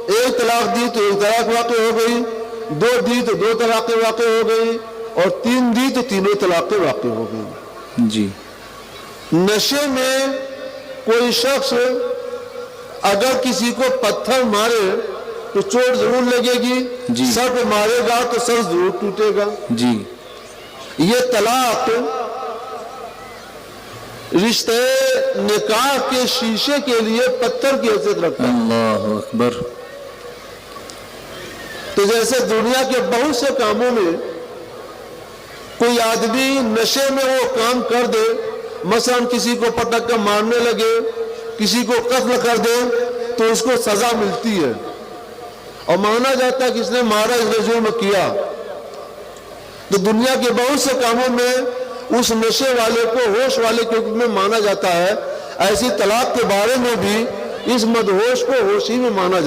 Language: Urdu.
ایک طلاق دی تو ایک طلاق واقع ہو گئی، دو دی تو دو طلاقیں واقع ہو گئی، اور تین دی تو تینوں طلاقیں واقع ہو گئی۔ جی نشے میں کوئی شخص اگر کسی کو پتھر مارے تو چوٹ ضرور لگے گی، جی۔ سر پہ مارے گا تو سر ضرور ٹوٹے گا۔ جی یہ طلاق رشتے نکاح کے شیشے کے لیے پتھر کی حیثیت رکھتا ہے۔ اللہ اکبر۔ تو جیسے دنیا کے بہت سے کاموں میں کوئی آدمی نشے میں وہ کام کر دے، مثلا کسی کو پٹک کر مارنے لگے، کسی کو قتل کر دے، تو اس کو سزا ملتی ہے اور مانا جاتا ہے کہ اس نے مارا، اس نے جرم کیا۔ تو دنیا کے بہت سے کاموں میں اس نشے والے کو ہوش والے کے حکم میں مانا جاتا ہے، ایسی طلاق کے بارے میں بھی اس مدہوش کو ہوشی میں مانا جاتا ہے۔